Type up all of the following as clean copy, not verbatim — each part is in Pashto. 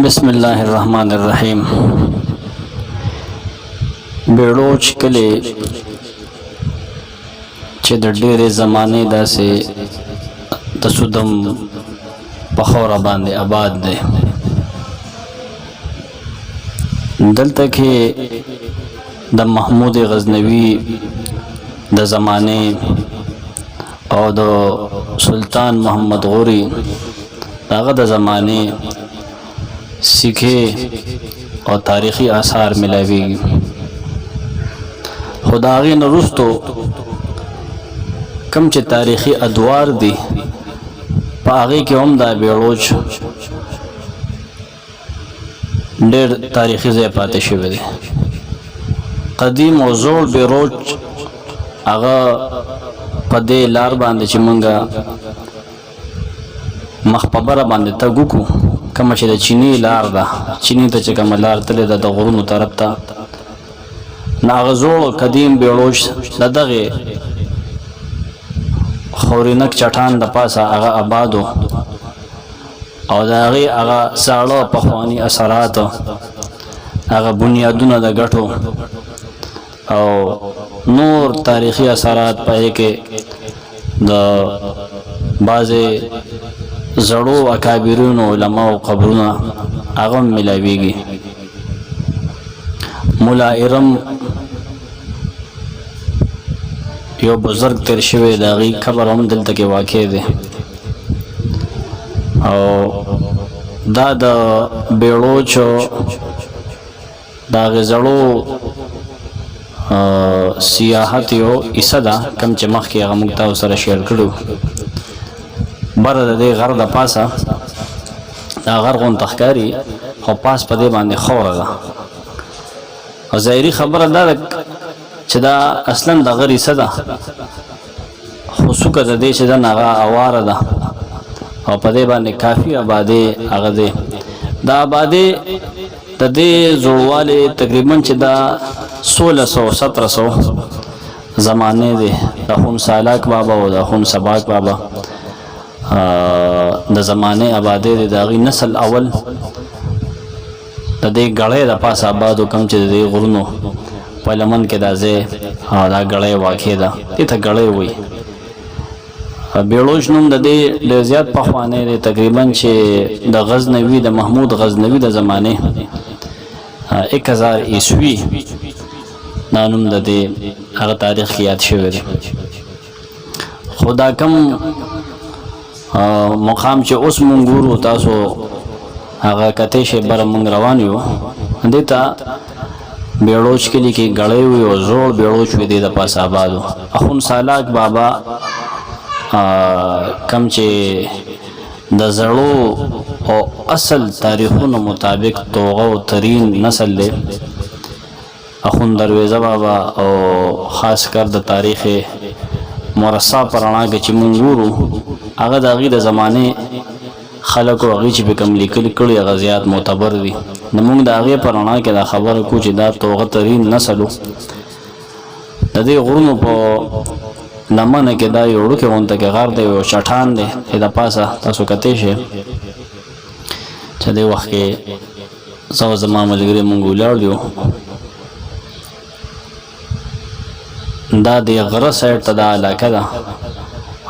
بسم الله الرحمن الرحیم. بیړوچ کلی چې د ډېرې زمانې داسې د سودم په خوره باندې آباد دی. دلته کې د محمود غزنوي د زمانې او د سلطان محمد غوري هغه د زمانې سیکھے او تاریخی آثار ملاویږي. خداغي نرستو کم چې تاریخی ادوار دي په هغه کې هم دا بیړوچ ډېر تاریخي ځای پاتې شوی دی. قدیم او زوړ بیړوچ هغه په دې لار باندې چې مونږه مخ په بره باندې تګ وکړو، کومه چې د چیني لار ده، چیني ته چې کومه لار تللې ده د غرونو طرف ته، نو هغه زوړ قدیم بیړوچ د دغې خورینک چټان د پاسه هغه آباد و او د هغې هغه ساړه پخواني اثرات، هغه بنیادونه د ګټو او نور تاریخي اثرات په هغې کې د بعضې زړو اکابرینو علماو قبرونه هغه ملاویږي. مولا ارم یو بزرگ تیر شوی د هغې قبر هم دلته کې واقع دی او دا د بیړوچو د هغې زړو سیاحت یو حصه ده کوم چې مخکې هغه موږ تاسو سره شیر کړو. بره د دې غر د پاسه دا غر غونته ښکاري خو پاس په دې باندې خوره ده او ظاهري خبره دا ده چې دا اصلا د غر حصه ده خو څوکه د دې چې ده نه هغه اواره ده او په دې باندې کافي آبادي هغه دی. دا آبادي د دې زوړوالی تقریبا چې دا 1600-1700 زمانې دی. د خون سالاک بابا او د خون سباک بابا د زمانې آبادی دی. د هغې نسل اول د دې ګړی د پاسه آبادو کوم چې د دې غرونو په لمن کې دا ځای دا ګړی واقع ده، دې ته ګړی وایي. بیړوچ نوم د دې ډېر زیات پخوانی دی، تقریبا چې د غزنوي د محمود غزنوي د زمانې 1000 عیسوي دا نوم د دې هغه تاریخ کې یاد شوی دی. خو دا کم مقام چې اوس مونږ ګورو تاسو هغه کتی شی بره مونږ روان یو، دې ته بیړوچ کلي کې ګړی وي او زوړ بیړوچ وي دې د پاسه آباد و. اخون سالاک بابا کم چې د زړو او اصل تاریخونو مطابق توغه او ترین نسل دی. اخون درویزه بابا او خاص کر د تاریخ مرصع پر رڼا کې چې مونږ ګورو هغه د هغې د زمانې خلکو هغې چې په کوم لیکل کړي هغه زیات معتبر دي. نو مونږ د هغې په رڼا کې دا خبره کوو چې دا توغه ترین نسل و. د دې غرونو په لمنه کې دا یو وړوکی غونته کې غر دی، یو چټان دی د پاسه تاسو کتی شئ چې دې وخت کې زه او زما ملګري مونږ ولاړ یو. دا د غره سایډ ته دا علاقه ده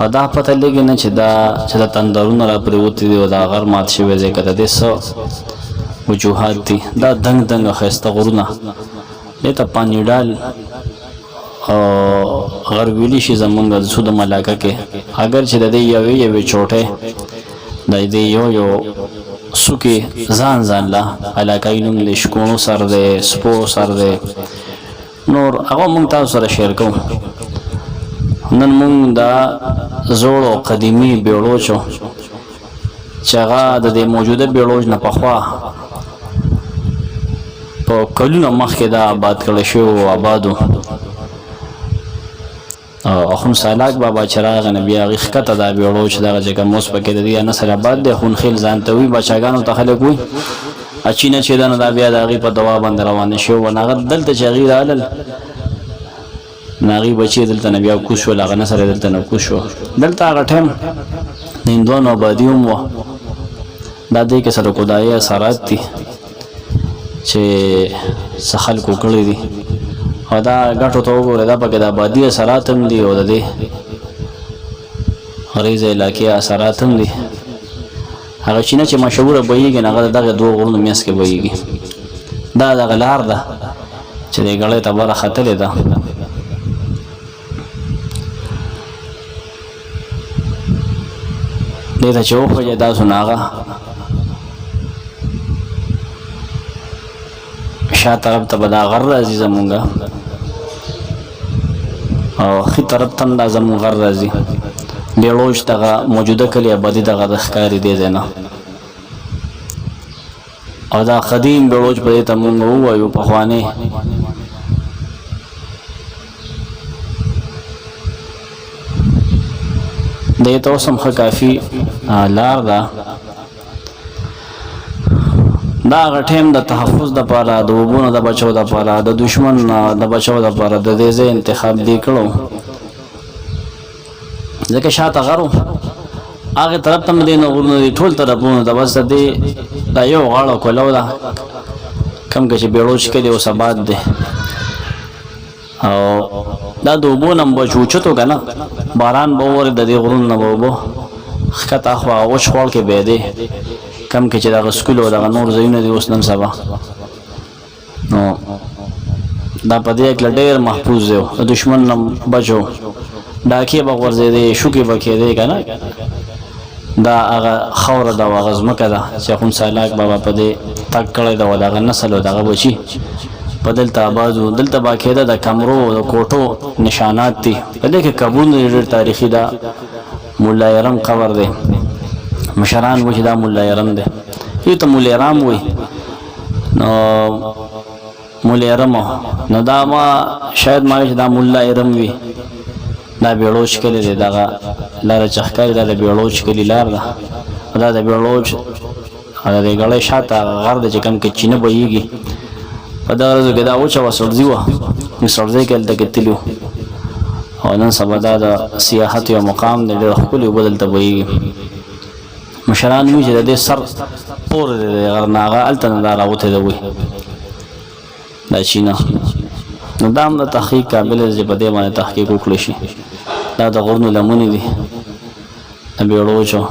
او دا پته لګي نه چې دا چې د تندرونه را پرېوتي دي او دا غر مات شوی ځای که د دې څه وجوهات دي. دا دنګ دنګ ښایسته غرونه دې ته پانی ډال او غر ویلی شي زمونږ د سودم علاقه کې، اگر چې د دې یوې چوټۍ د دې یو څوکې ځان لا علاقایي نوم د شکونو سر دی، سپو سر دی، نور هغه مونږ تاسو سره شیر کوو. نن مونږ دا زوړ او قدیمي بیړوچ چې هغه د دې موجوده بیړوچ نه پخوا په کلونه مخکې دا آباد کړی شوی و، آبادو. اخون سالاک بابا چې راغی نو بیا هغې ښکته دا بیړوچ دغه چې کوم اوس پکې د دې نسل آباد دی. خونخیل ځان ته وایي، بچاګانو ته خلک وایي. اچینه چې ده نو دا بیا د هغې په دوا باندې روانې شوي و. نو هغه دلته چې هغې رالل نو هغې بچي دلته نه بیا کوز شول، هغه نسل یې دلته نه کوز شو. دلته هغه ټایم د هندوانو آبادي هم وه دا دې کې سره خدای اثرات دي چې سخل کو کړی دي او دا غټو ته وګوره دا پکې د آبادي اثرات هم دي او د دې غریزه علاقې اثرات هم دي هغه چې مشهوره بهیږي نه هغه دغه دوه غرونو میاس کې بهیږي دا دغه لار ده چې د غړې ته بره ختلې ده دې ته چې وخوځي دا سناغه شا طرف ته به دا غر راځي زمونږه او خي طرف ته دا زمونږ غر راځي بیړوش دغه موجوده کلی آبادي دغه د ښکاري دی ځای نه او دا قدیم بیړوش په دې ته مونږ ووایو پخواني دې ته اوس هم ښه کافي لار ده دا هغه ټیم د تحفظ دپاره د اوبو نه د بچو دپاره د دشمن نه د بچو دپاره د دې ځای انتخاب دی کړو ځکه شاته غرو هغې طرف ته مدې نه غرونه دي ټول طرفونه د بس د دې دا یو غاړه کولو ده کوم کې چې بیړوچ کلي اوس آباد دی او دا د اوبو نه به چې اوچتو که نه باران به وورې د دې غرونو نه به اوبه ښکته خوا وچ خوړ کې بیا دی کم کې چې دغه سکول او دغه نور ځایونه دي اوس نن سبا نو دا په دې کې ډېر محفوظ دی د دشمن نه بچو ډاکې به غورځېدې شوکې به کېدې که نه دا هغه خاوره ده او هغه ځمکه ده چې اخوند سالاک بابا په دې تګ کړی ده او د هغه نسل او دغه بچي په دلته آباد وو دلته به کېده د کمرو د کوټو نشانات دي په دې کې قبرونه ډېر تاریخي ده مولا یرم قبر دی مشران وایي چې دا مولا یرم دی یو ته مولا یرام وایي نو مولا یرم نو دا ما شاید ما چې دا مولا یرم وي دا بیړوچ کلی دی دغه لاره چې ښکاري دا د بیړوچ کلي لار ده دا د بیړوچ د دې ګړۍ شاته غر دی چې کوم کې چینه بهیږي په دغه ورځو کې دا وچه وه سړځي وه نو سړځۍ کې هلته کې تلي وو او نن سبا دا د سیاحت یو مقام دی ډېر ښکلي اوبه دلته بهیږي مشران وایي چې د دې سر پورې دی د غر نه هغه هلته نه دا راوتی ده وایي دا چینه نو دا هم د تحقیق قابل دی چې په دې باندې تحقیق وکړی شي دا د غرونو لمنې دي د بیړوچو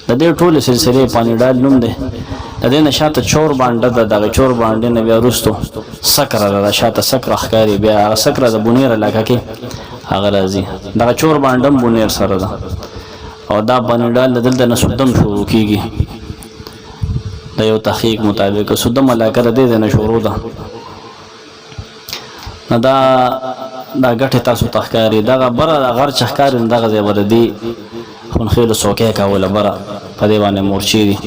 د دې ټولې سلسلې پانی ډال نوم دی د دې نه شاته چور بانډه ده دغه چور بانډې نه بیا وروستو سکره ده شاته سکره ښکاري بیا هغه سکره د بونیر علاقه کې هغه راځي دغه چور بانډه هم بونیر سره ده او دا پانی ډال د دلته نه سودم شروع کېږي د یو تحقیق مطابق سودم علاقه د دې نه شروع ده نو دا ګټې تاسو ته ښکاري دغه بره د غر چې ښکاري نو دغه ځای به د دې خونخېلو څوکۍ کوله بره په دې باندې مورچې دي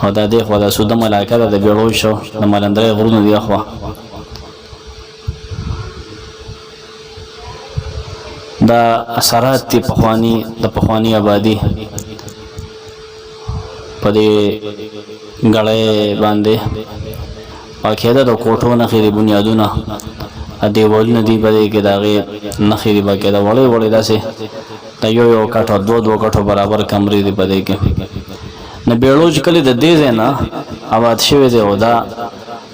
او دا دې خوا د سودم علاقه ده د بیړوچ د ملندرۍ غرونو دې خوا دا اثرات دي د پخواني آبادي په دې ګړۍ باندې باقاعده د کوټو نښې دي بنیادونه دیوالونه دي په دې کې د هغې نښې دي باقاعده وړې وړې داسې د یو کټو دوه کټو برابر کمرې دي په دې کې نه بیړوچ کلي د دې ځای نه آباد شوی دی او دا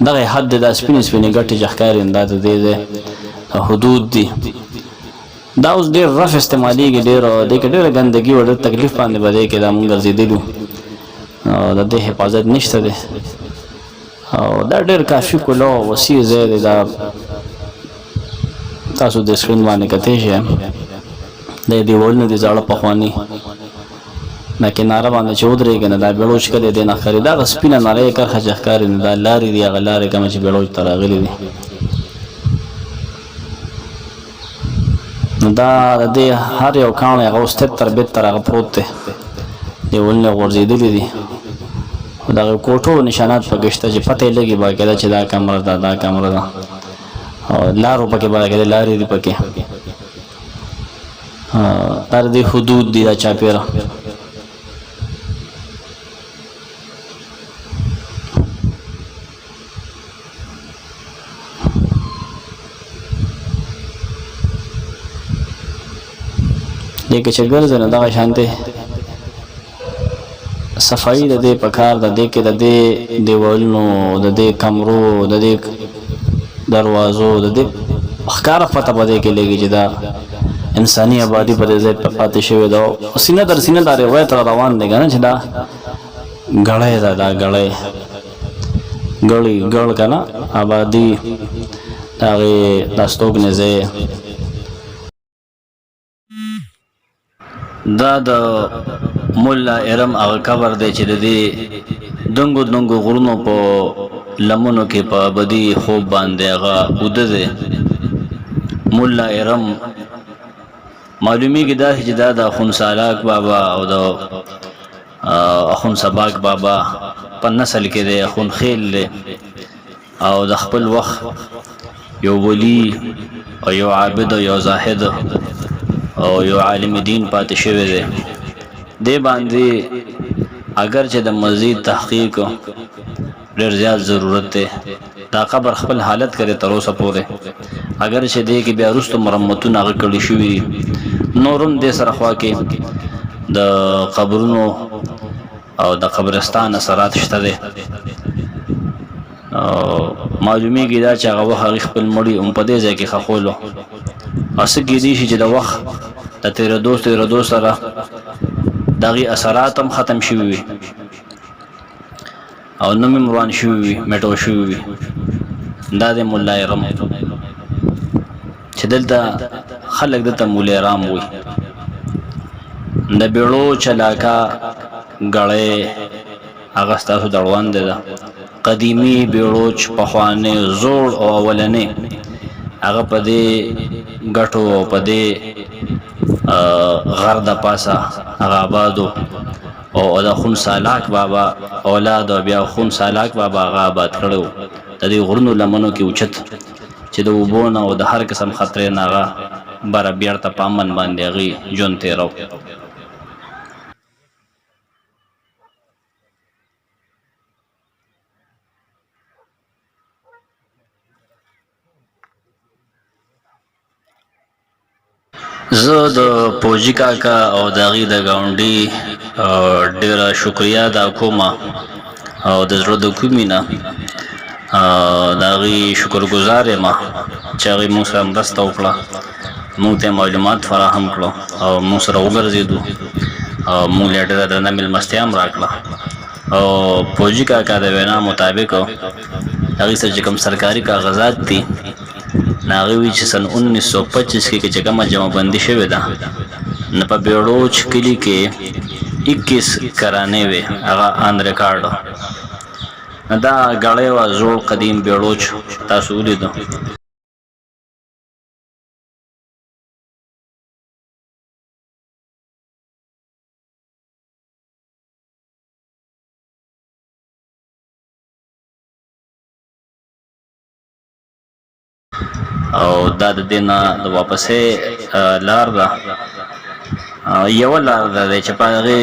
دغه حد دی دا سپینې سپینې ګټې چې ښکاري دا د دې ځای حدود دي دا اوس ډېر رف استعمالېږي ډېر دې کې ډېره ګندګي او ډېر تکلیف باندې به دې کې دا مونږ ګرځېدلي او د دې حفاظت نشته دی او دا ډېر کافي کلو وسیع ځای دی دا تاسو د سکرین باندې کتلی شئ د دیوالونه دي زاړه پخواني دا کناره باندې چې ودرېږي نه دا بیړوچ کلی دی نه ښکاري دغه سپینه نری کرښه چې ښکاري نو دا لارې دي هغه لارې کومه چې بیړوچ ته راغلي دي نو دا د دې هر یو کاڼی هغه اوس تر بیت تر هغه پروت دی دیوالونه غورځېدلي دي دغه کوټو نشانات پکې شته چې پته یې لګي باقاعده چې دا کمره ده دا کمره ده او لارو پکې باقاعده لارې دي پکې دا د حدود دي دا چاپېره دې کې چې ګرځي نو دغه شانتې صفائی د دې پکار د دې کې د دې دیوالونو د دې کمرو د دې دروازو د دې ښکاره پته په دې کې لګي چې دا انساني آبادي په دې ځای په پاتې شوې ده او سینه در سینه دا روایت را روان دی که نه چې دا ګړی ده دا ګړی ګړ که نه آبادي د هغې دا ستوګنې ځای دا د مولا ارم هغه قبر دی چې د دې دنګو دنګو غرونو په لمنو کې په ابدي خوب باندې هغه اوده دی مولا ارم معلومیږي دا چې دا د اخوندسالاک بابا او د اخوندسباک بابا په نسل کې دی اخوندخیل دی او د خپل وخت یو ولی او یو عابد او یو زاهد او یو عالم دین پاتې شوی دی دې باندې اگر چې د مزید تحقیق ډېر زیات ضرورت دی دا قبر خپل حالت کرے تر اوسه پورې اگر چې دې کې بیا وروسته مرمتونه هغه کړي شوي نورم دې سره خوا کې د قبرونو او د قبرستان اثرات شته دی معلومیږي دا چې هغه وخت هغې خپل مړي هم په دې ځای کې ښخولو او څه کېدی شي چې د وخت د تېرېدو سره د هغې اثرات هم ختم شوي وي او نوم یې روان شوي وي میټو شوي وي دا د ملا ارم چې دلته خلک دلته مولا رام وي د بیړو چلاکا ګړی هغه ستاسو دړوند ده قدیمی بیړوچ پخوانې زوړ او اولنې هغه په دې ګټو او په دې غر د پاسه هغه آبادو او د اخوندسالاک بابا اولاد او بیا اخوندسالاک بابا هغه آباد کړی و د دې غرونو لمنو کې اوچت چې د اوبو نه او د هر قسم خطرې نه هغه بره بیرته په امن باندې هغې ژوند تېرو زه د پوجي کاکا او د هغې د ګاونډي ډېره شکریا ادا کوم او د زړه د کومې نه د هغې شکرګزار یم چې هغې موږ سره مرسته وکړه موږ ته معلومات فراهم کړو او موږ سره وګرځېدو او موږ له ډېره درنه مېلمستیا هم راکړه او پوجي کاکا د وینا مطابق هغې سره چې کوم سرکاري کاغذات دي هغه وی چې سن 1925 کې چې کومه جمع بندي شوې ده نه په بیړوچ کلی کې 21 کرانې وي هغه ان ریکارډ دا غړې وا زوړ قدیم بیړوچ تاسو ولیدو او دا د دې نه د واپسې لار ده یوه لار ده چې په هغې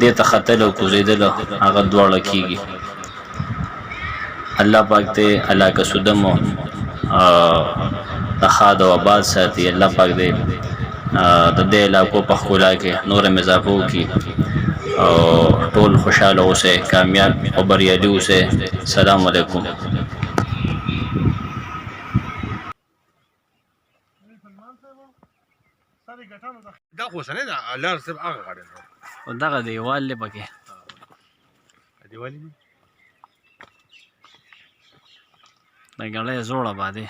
دې ته ختل او کوزېدل هغه دواړه کېږي الله پاک دې علاقه سودم د ښاد او آباد ساتي الله پاک دې د دې علاقو په ښکلا کې نور هم اضافه وکړي او ټول خوشحاله اوسئ کامیاب او بریالي اوسئ سلام علیکم دا خو سره دا لار سب هغه غاړه او دغه دیوال دی پکې دیوالی دا ګړی زوړ آباد دی